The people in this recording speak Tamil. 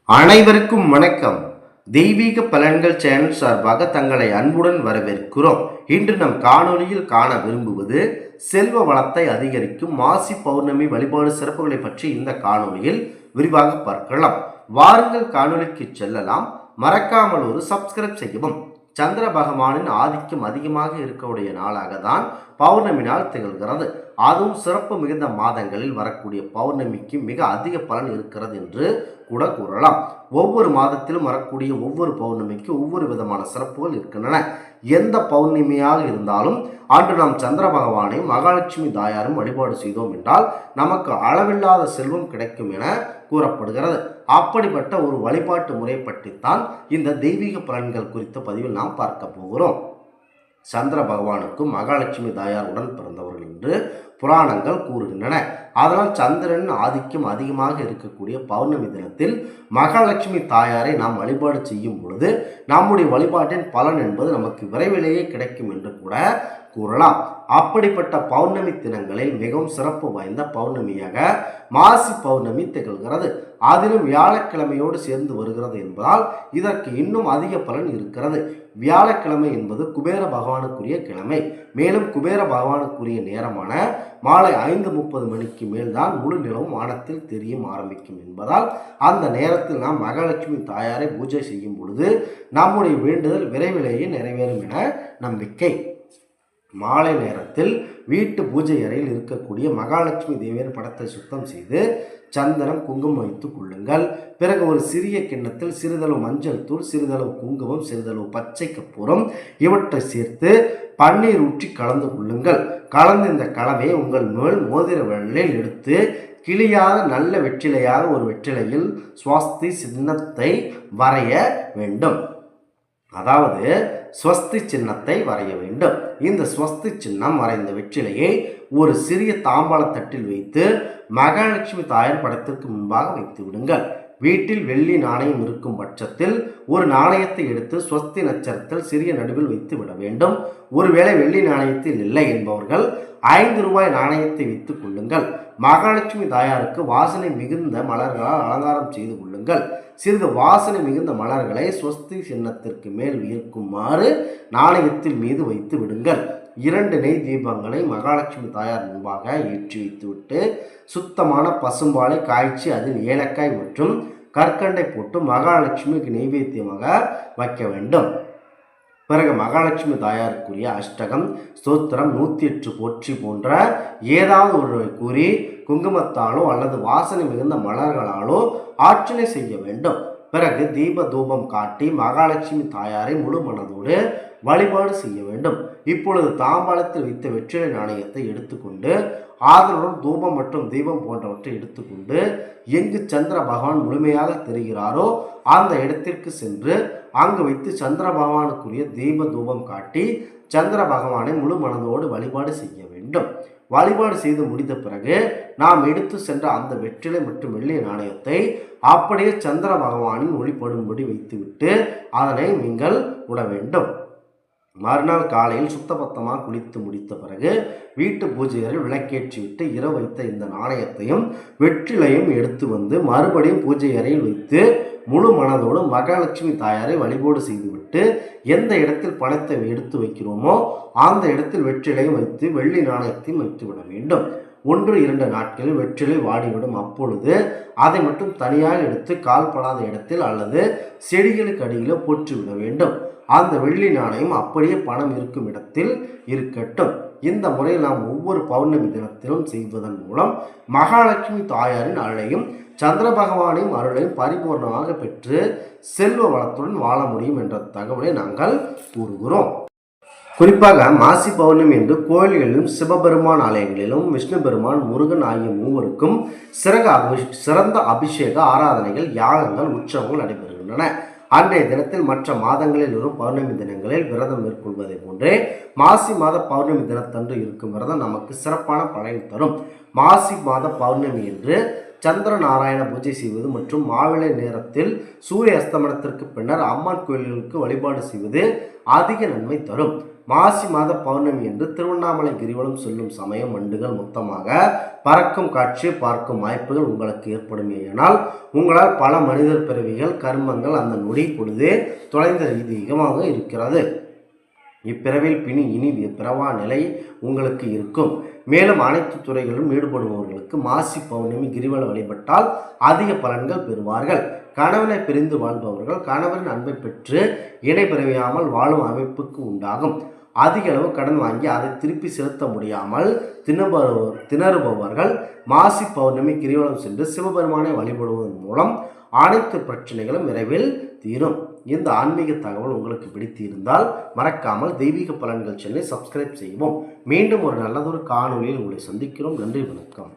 அனைவருக்கும் வணக்கம். தெய்வீக பலன்கள் சேனல் சார்பாக தங்களை அன்புடன் வரவேற்கிறோம். இன்று நம் காணொளியில் காண விரும்புவது செல்வ வளத்தை அதிகரிக்கும் மாசி பௌர்ணமி வழிபாடு சிறப்புகளை பற்றி இந்த காணொளியில் விரிவாக பார்க்கலாம். வாருங்கள் காணொளிக்கு செல்லலாம். மறக்காமல் ஒரு சப்ஸ்கிரைப் செய்யவும். சந்திர பகவானின் ஆதிக்கம் அதிகமாக இருக்கக்கூடிய நாளாக தான் பௌர்ணமி நாள் திகழ்கிறது. அதுவும் சிறப்பு மிகுந்த மாதங்களில் வரக்கூடிய பௌர்ணமிக்கு மிக அதிக பலன் இருக்கிறது என்று கூட கூறலாம். ஒவ்வொரு மாதத்திலும் வரக்கூடிய ஒவ்வொரு பௌர்ணமிக்கு ஒவ்வொரு விதமான சிறப்புகள் இருக்கின்றன. எந்த பௌர்ணமியாக இருந்தாலும் அன்று நாம் சந்திர பகவானையும் மகாலட்சுமி தாயாரும் வழிபாடு செய்தோம் என்றால் நமக்கு அளவில்லாத செல்வம் கிடைக்கும் என கூறப்படுகிறது. அப்படிப்பட்ட ஒரு வழிபாட்டு முறை பற்றித்தான் இந்த தெய்வீக பலன்கள் குறித்த பதிவில் நாம் பார்க்க போகிறோம். சந்திர பகவானுக்கும் மகாலட்சுமி தாயார் உடன் பிறந்தவர்கள் என்று புராணங்கள் கூறுகின்றன. அதனால் சந்திரன் ஆதிக்கம் அதிகமாக இருக்கக்கூடிய பௌர்ணமி தினத்தில் மகாலட்சுமி தாயாரை நாம் வழிபாடு செய்யும் பொழுது நம்முடைய வழிபாட்டின் பலன் என்பது நமக்கு விரைவிலேயே கிடைக்கும் என்று கூட கூறலாம். அப்படிப்பட்ட பௌர்ணமி தினங்களில் மிகவும் சிறப்பு வாய்ந்த பௌர்ணமியாக மாசி பௌர்ணமி திகழ்கிறது. அதிலும் வியாழக்கிழமையோடு சேர்ந்து வருகிறது என்பதால் இதற்கு இன்னும் அதிக பலன் இருக்கிறது. வியாழக்கிழமை என்பது குபேர பகவானுக்குரிய கிழமை. மேலும் குபேர பகவானுக்குரிய நேரமான மாலை 5:30 மணிக்கு மேல்தான் முழு நிலவும் வானத்தில் தெரிய ஆரம்பிக்கும் என்பதால் அந்த நேரத்தில் நாம் மகாலட்சுமி தாயாரை பூஜை செய்யும் பொழுது நம்முடைய வேண்டுதல் விரைவிலேயே நிறைவேறும் என நம்பிக்கை. மாலை நேரத்தில் வீட்டு பூஜை அறையில் இருக்கக்கூடிய மகாலட்சுமி தேவியின் படத்தை சுத்தம் செய்து சந்தனம் குங்குமம் வைத்துக் கொள்ளுங்கள். பிறகு ஒரு சிறிய கிண்ணத்தில் சிறிதளவு மஞ்சள் தூள், சிறிதளவு குங்குமம், சிறிதளவு பச்சை கற்பூரம் இவற்றை சேர்த்து பன்னீர் ஊற்றி கலந்து கொள்ளுங்கள். கலந்து இந்த கலவையை உங்கள் மேல் மோதிர விரலில் எடுத்து கிளியாத நல்ல வெற்றிலையாக ஒரு வெற்றிலையில் ஸ்வஸ்தி சின்னத்தை வரைய வேண்டும். அதாவது ஸ்வஸ்தி சின்னத்தை வரைய வேண்டும். இந்த ஸ்வஸ்தி சின்னம் வரைந்த வெற்றிலையை ஒரு சிறிய தாம்பாள தட்டில் வைத்து மகாலட்சுமி தாயார் படத்திற்கு முன்பாக வைத்து விடுங்கள். வீட்டில் வெள்ளி நாணயம் இருக்கும் பட்சத்தில் ஒரு நாணயத்தை எடுத்து ஸ்வஸ்தி நட்சத்திரத்தில் சிறிய நடுவில் வைத்து விட வேண்டும். ஒருவேளை வெள்ளி நாணயத்தில் இல்லை என்பவர்கள் 5 ரூபாய் நாணயத்தை வைத்துக் கொள்ளுங்கள். மகாலட்சுமி தாயாருக்கு வாசனை மிகுந்த மலர்களால் அலங்காரம் செய்து கொள்ளுங்கள். சிறிது வாசனை மிகுந்த மலர்களை ஸ்வஸ்தி சின்னத்திற்கு மேல் இருக்குமாறு நாணயத்தின் மீது வைத்து விடுங்கள். 2 நெய் தீபங்களை மகாலட்சுமி தாயார் முன்பாக ஏற்றி வைத்துவிட்டு சுத்தமான பசும்பாலை காய்ச்சி அதில் ஏலக்காய் மற்றும் கற்கண்டை போட்டு மகாலட்சுமிக்கு நெய்வேத்தியமாக வைக்க வேண்டும். பிறகு மகாலட்சுமி தாயாருக்குரிய அஷ்டகம், ஸ்தோத்திரம், 108 போற்றி போன்ற ஏதாவது ஒன்றை கூறி குங்குமத்தாலோ அல்லது வாசனை மிகுந்த மலர்களாலோ ஆர்ச்சனை செய்ய வேண்டும். பிறகு தீப தூபம் காட்டி மகாலட்சுமி தாயாரை முழு மனதோடு வழிபாடு செய்ய வேண்டும். இப்பொழுது தாம்பாளத்தில் வைத்த வெற்றிலை நாணயத்தை எடுத்துக்கொண்டு ஆதரவுடன் தூபம் மற்றும் தீபம் போன்றவற்றை எடுத்துக்கொண்டு எங்கு சந்திர பகவான் முழுமையாக தெரிகிறாரோ அந்த இடத்திற்கு சென்று அங்கு வைத்து சந்திர பகவானுக்குரிய தீப தூபம் காட்டி சந்திர பகவானை முழு மனதோடு வழிபாடு செய்ய வேண்டும். வழிபாடு செய்து முடித்த பிறகு நாம் எடுத்து சென்ற அந்த வெற்றிலை மற்றும் வெள்ளி நாணயத்தை அப்படியே சந்திர பகவானின் ஒளிப்படும்படி வைத்துவிட்டு அதனை நீங்கள் உட வேண்டும். மறுநாள் காலையில் சுத்தபத்தமாக குளித்து முடித்த பிறகு வீட்டு பூஜைகளில் விளக்கேற்றி விட்டு இரவு வைத்த இந்த நாணயத்தையும் வெற்றிலையும் எடுத்து வந்து மறுபடியும் பூஜை அறையில் வைத்து முழு மனதோடு மகாலட்சுமி தாயாரை வழிபாடு செய்துவிட்டு எந்த இடத்தில் பணத்தை எடுத்து வைக்கிறோமோ அந்த இடத்தில் வெற்றிலையும் வைத்து வெள்ளி நாணயத்தையும் வைத்து விட வேண்டும். 1-2 நாட்களில் வெற்றிலை வாடிவிடும். அப்பொழுது அதை மட்டும் தனியாக எடுத்து கால்படாத இடத்தில் அல்லது செடிகளுக்கு அடியில் போற்றுவிட வேண்டும். அந்த வெள்ளி நாணயம் அப்படியே பணம் இருக்கும் இடத்தில் இருக்கட்டும். இந்த முறையில் நாம் ஒவ்வொரு பௌர்ணமி தினத்திலும் செய்வதன் மூலம் மகாலட்சுமி தாயாரின் அருளையும் சந்திர பகவானின் அருளையும் பரிபூர்ணமாக பெற்று செல்வ வளத்துடன் வாழ முடியும் என்ற தகவலை நாங்கள் கூறுகிறோம். குறிப்பாக மாசி பௌர்ணமி என்று கோயில்களிலும் சிவபெருமான் ஆலயங்களிலும் விஷ்ணு பெருமான், முருகன் ஆகிய மூவருக்கும் சிறந்த அபிஷேக ஆராதனைகள், யாகங்கள், உற்சவங்கள் நடைபெறுகின்றன. அன்றைய தினத்தில் மற்ற மாதங்களில் வரும் பௌர்ணமி தினங்களில் விரதம் மேற்கொள்வதை போன்றே மாசி மாத பௌர்ணமி தினத்தன்று இருக்கும் விரதம் நமக்கு சிறப்பான பலனை தரும். மாசி மாத பௌர்ணமி என்று சந்திர நாராயண பூஜை செய்வது மற்றும் மாவிளை நேரத்தில் சூரிய அஸ்தமனத்திற்கு பின்னர் அம்மன் கோயில்களுக்கு வழிபாடு செய்வது அதிக நன்மை தரும். மாசி மாத பௌர்ணமி என்று திருவண்ணாமலை கிரிவலம் செல்லும் சமயம் வண்டுகள் மொத்தமாக பறக்கும் காட்சியை பார்க்கும் வாய்ப்புகள் உங்களுக்கு ஏற்படுமேயானால் உங்களால் பல மனிதர் பிறவிகள் கர்மங்கள் அந்த நொடி பொழுதே தொலைந்த ரீதியாக இருக்கிறது. இப்பிறவில் இனி பிறவா நிலை உங்களுக்கு இருக்கும். மேலும் அனைத்து துறைகளிலும் ஈடுபடுபவர்களுக்கு மாசி பௌர்ணமி கிரிவல வழிபட்டால் அதிக பலன்கள் பெறுவார்கள். கணவனை பிரிந்து வாழ்பவர்கள் கணவரின் அன்பை பெற்று இணை பிறவியாமல் வாழும் அமைப்புக்கு உண்டாகும். அதிக அளவு கடன் வாங்கி அதை திருப்பி செலுத்த முடியாமல் திணறுபவர்கள் மாசி பௌர்ணமி கிரிவலம் சென்று சிவபெருமானை வழிபடுவதன் மூலம் அனைத்து பிரச்சனைகளும் விரைவில் தீரும். இந்த ஆன்மீக தகவல் உங்களுக்கு பிடித்திருந்தால் மறக்காமல் தெய்வீக பலன்கள் சேனலை சப்ஸ்கிரைப் செய்வோம். மீண்டும் ஒரு நல்லதொரு காணொலியில் உங்களை சந்திக்கிறோம். நன்றி, வணக்கம்.